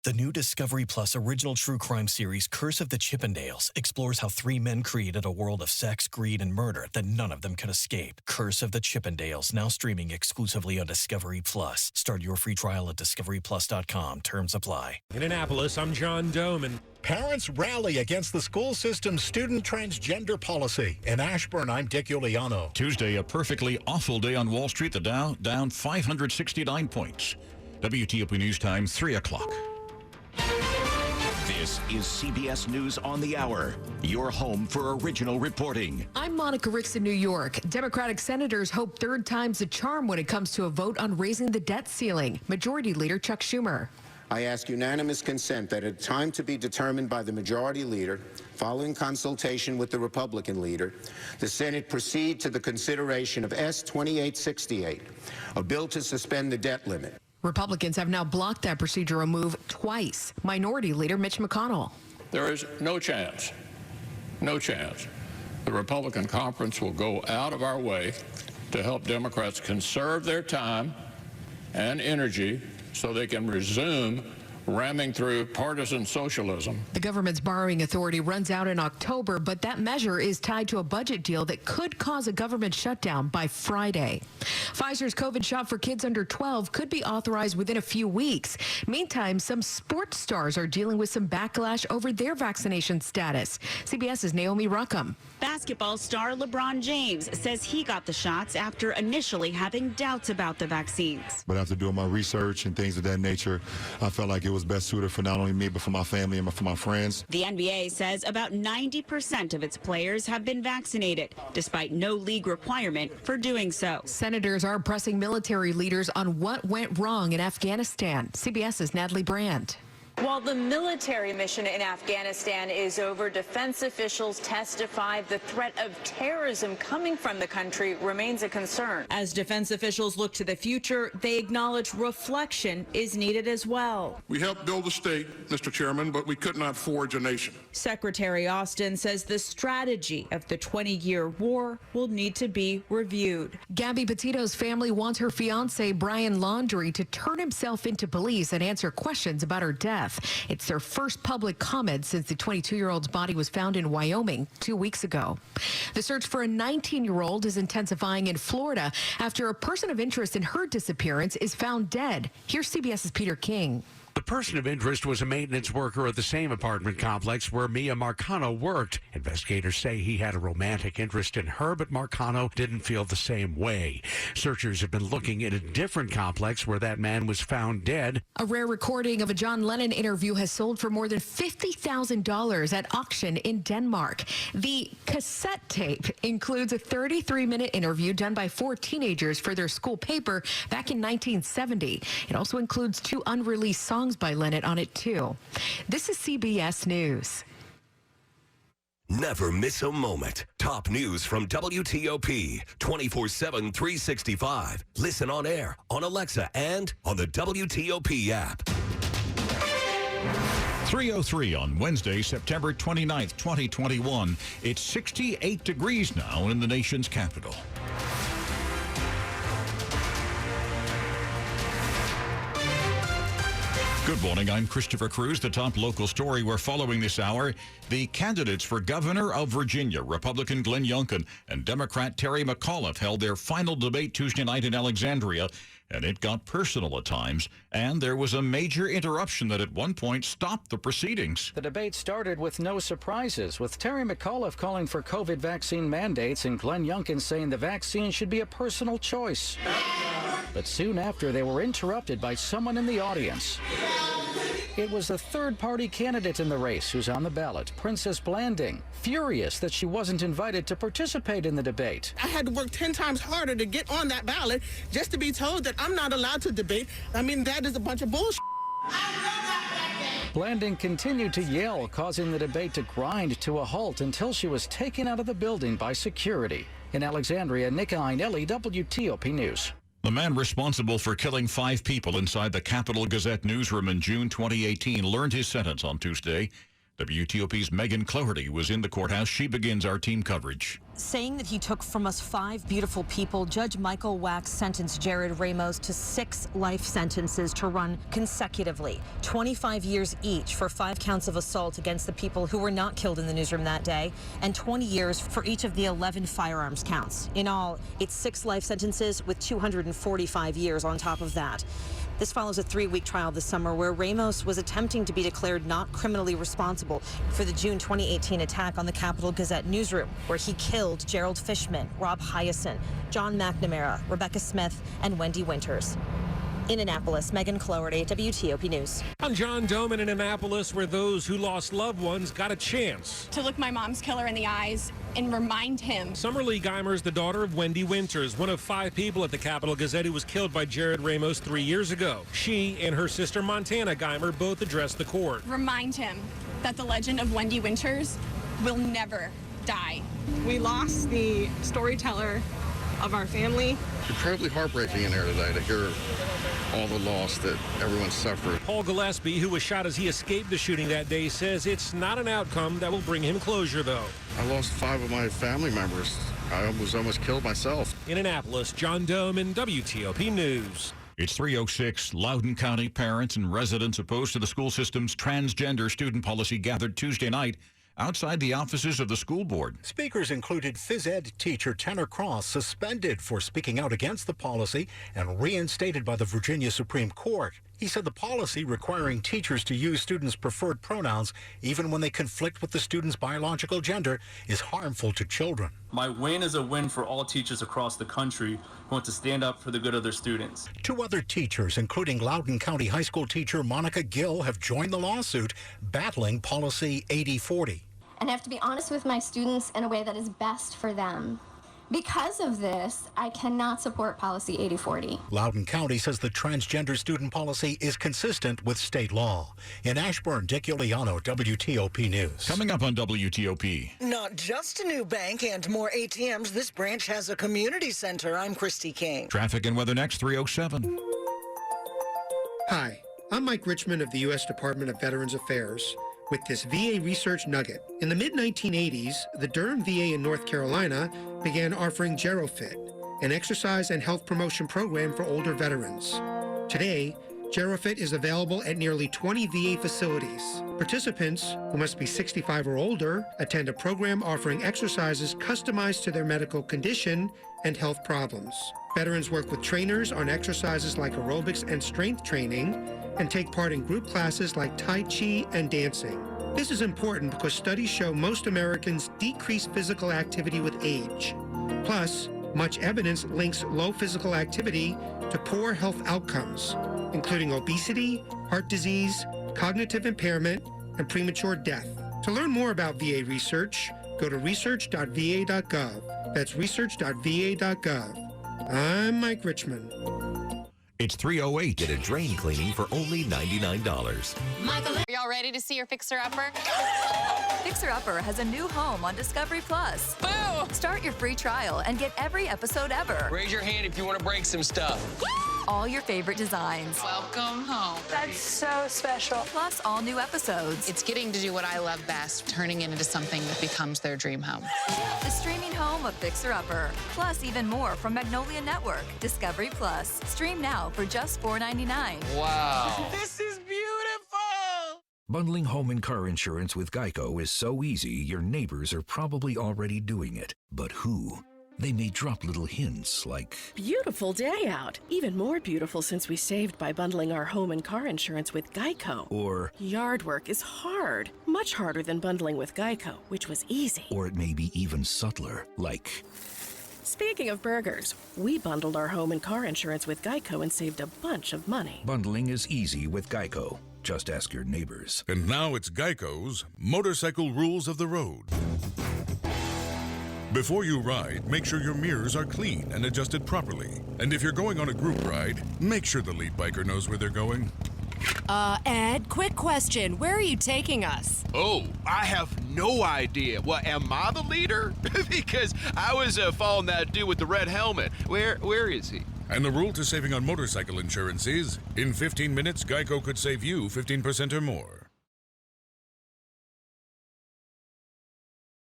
The new Discovery Plus original true crime series, Curse of the Chippendales, explores how three men created a world of sex, greed, and murder that none of them could escape. Curse of the Chippendales, now streaming exclusively on Discovery Plus. Start your free trial at discoveryplus.com. Terms apply. In Annapolis, I'm John Doman. Parents rally against the school system's student transgender policy. In Ashburn, I'm Dick Iuliano. Tuesday, a perfectly awful day on Wall Street. The Dow down 569 points. WTOP News Time, 3 o'clock. This is CBS News on the Hour, your home for original reporting. I'm Monica Ricks in New York. Democratic senators hope third time's a charm when it comes to a vote on raising the debt ceiling. Majority Leader Chuck Schumer. I ask unanimous consent that at a time to be determined by the Majority Leader, following consultation with the Republican leader, the Senate proceed to the consideration of S-2868, a bill to suspend the debt limit. Republicans have now blocked that procedural move twice. Minority Leader Mitch McConnell. There is no chance the Republican conference will go out of our way to help Democrats conserve their time and energy so they can resume ramming through partisan socialism. The government's borrowing authority runs out in October, but that measure is tied to a budget deal that could cause a government shutdown by Friday. Pfizer's COVID shot for kids under 12 could be authorized within a few weeks. Meantime, some sports stars are dealing with some backlash over their vaccination status. CBS's Naomi Ruckham. Basketball star LeBron James says he got the shots after initially having doubts about the vaccines. But after doing my research and things of that nature, I felt like it was best suited for not only me, but for my family and for my friends. The NBA says about 90% of its players have been vaccinated, despite no league requirement for doing so. Senators are pressing military leaders on what went wrong in Afghanistan. CBS's Natalie Brandt. While the military mission in Afghanistan is over, defense officials testify the threat of terrorism coming from the country remains a concern. As defense officials look to the future, they acknowledge reflection is needed as well. We helped build a state, Mr. Chairman, but we could not forge a nation. Secretary Austin says the strategy of the 20-year war will need to be reviewed. Gabby Petito's family wants her fiancé, Brian Laundrie, to turn himself into police and answer questions about her death. It's their first public comment since the 22-year-old's body was found in Wyoming 2 weeks ago. The search for a 19-year-old is intensifying in Florida after a person of interest in her disappearance is found dead. Here's CBS's Peter King. The person of interest was a maintenance worker at the same apartment complex where Mia Marcano worked. Investigators say he had a romantic interest in her, but Marcano didn't feel the same way. Searchers have been looking at a different complex where that man was found dead. A rare recording of a John Lennon interview has sold for more than $50,000 at auction in Denmark. The cassette tape includes a 33-minute interview done by 4 teenagers for their school paper back in 1970. It also includes 2 unreleased songs by Lennon on it, too. This is CBS News. Never miss a moment. Top news from WTOP 24/7, 365. Listen on air, on Alexa, and on the WTOP app. 3:03 on Wednesday, September 29th, 2021. It's 68 degrees now in the nation's capital. Good morning. I'm Christopher Cruz. The top local story we're following this hour. The candidates for governor of Virginia, Republican Glenn Youngkin and Democrat Terry McAuliffe, held their final debate Tuesday night in Alexandria, and it got personal at times, and there was a major interruption that at one point stopped the proceedings. The debate started with no surprises, with Terry McAuliffe calling for COVID vaccine mandates and Glenn Youngkin saying the vaccine should be a personal choice. But soon after, they were interrupted by someone in the audience. It was the third-party candidate in the race who's on the ballot, Princess Blanding, furious that she wasn't invited to participate in the debate. I had to work 10 times harder to get on that ballot just to be told that I'm not allowed to debate. I mean, that is a bunch of bullshit. Blanding continued to yell, causing the debate to grind to a halt until she was taken out of the building by security. In Alexandria, Nick Einelli, WTOP News. The man responsible for killing 5 people inside the Capitol Gazette newsroom in June 2018 learned his sentence on Tuesday. WTOP's Megan Cloherty was in the courthouse. She begins our team coverage. saying that he took from us 5 beautiful people, Judge Michael Wax sentenced Jared Ramos to 6 life sentences to run consecutively, 25 years each for 5 counts of assault against the people who were not killed in the newsroom that day, and 20 years for each of the 11 firearms counts. In all, it's 6 life sentences with 245 years on top of that. This follows a 3-week trial this summer where Ramos was attempting to be declared not criminally responsible for the June 2018 attack on the Capital Gazette newsroom, where he killed Gerald Fishman, Rob Hyacin, John McNamara, Rebecca Smith, and Wendy Winters. In Annapolis, Megan Cloherty, WTOP News. On John Dome in Annapolis, where those who lost loved ones got a chance to look my mom's killer in the eyes and remind him. Summer Lee Geimer is the daughter of Wendy Winters, one of 5 people at the Capital Gazette who was killed by Jared Ramos 3 years ago. She and her sister Montana Geimer both addressed the court. Remind him that the legend of Wendy Winters will never die. We lost the storyteller of our family. Incredibly heartbreaking in here today to hear all the loss that everyone suffered. Paul Gillespie, who was shot as he escaped the shooting that day, says it's not an outcome that will bring him closure, though. I lost 5 of my family members. I was almost killed myself. In Annapolis, John Dome and WTOP News. It's 3:06. Loudoun County parents and residents opposed to the school system's transgender student policy gathered Tuesday night outside the offices of the school board. Speakers included phys ed teacher Tanner Cross, suspended for speaking out against the policy and reinstated by the Virginia Supreme Court. He said the policy requiring teachers to use students' preferred pronouns, even when they conflict with the student's biological gender, is harmful to children. My win is a win for all teachers across the country who want to stand up for the good of their students. 2 other teachers, including Loudoun County High School teacher Monica Gill, have joined the lawsuit, battling Policy 8040. And I have to be honest with my students in a way that is best for them. Because of this, I cannot support Policy 8040. Loudoun County says the transgender student policy is consistent with state law. In Ashburn, Dick Iuliano, WTOP News. Coming up on WTOP. Not just a new bank and more ATMs, this branch has a community center. I'm Christy King. Traffic and weather next, 3:07. Hi, I'm Mike Richmond of the U.S. Department of Veterans Affairs with this VA research nugget. In the mid-1980s, the Durham VA in North Carolina began offering GeroFit, an exercise and health promotion program for older veterans. Today, GeroFit is available at nearly 20 VA facilities. Participants, who must be 65 or older, attend a program offering exercises customized to their medical condition and health problems. Veterans work with trainers on exercises like aerobics and strength training, and take part in group classes like Tai Chi and dancing. This is important because studies show most Americans decrease physical activity with age. Plus, much evidence links low physical activity to poor health outcomes, including obesity, heart disease, cognitive impairment, and premature death. To learn more about VA research, go to research.va.gov. That's research.va.gov. I'm Mike Richmond. It's 3:08. Get a drain cleaning for only $99. Michael, are y'all ready to see your fixer-upper? Fixer-upper has a new home on Discovery Plus. Boo! Start your free trial and get every episode ever. Raise your hand if you want to break some stuff. All your favorite designs. Welcome home. That's so special. Plus all new episodes. It's getting to do what I love best, turning it into something that becomes their dream home. The streaming home of Fixer-upper. Plus even more from Magnolia Network. Discovery Plus. Stream now for just $4.99. Wow. This is beautiful. Bundling home and car insurance with Geico is so easy, your neighbors are probably already doing it. But who? They may drop little hints like, beautiful day out. Even more beautiful since we saved by bundling our home and car insurance with Geico. or, Yard work is hard. Much harder than bundling with Geico, which was easy. or it may be even subtler, like, Speaking of burgers, we bundled our home and car insurance with Geico and saved a bunch of money. bundling is easy with Geico. Just ask your neighbors. And now it's Geico's Motorcycle Rules of the Road. Before you ride, make sure your mirrors are clean and adjusted properly. And if you're going on a group ride, make sure the lead biker knows where they're going. Ed, quick question. Where are you taking us? Oh, I have no idea. Well, am I the leader? Because I was following that dude with the red helmet. Where is he? And the rule to saving on motorcycle insurance is, in 15 minutes, Geico could save you 15% or more.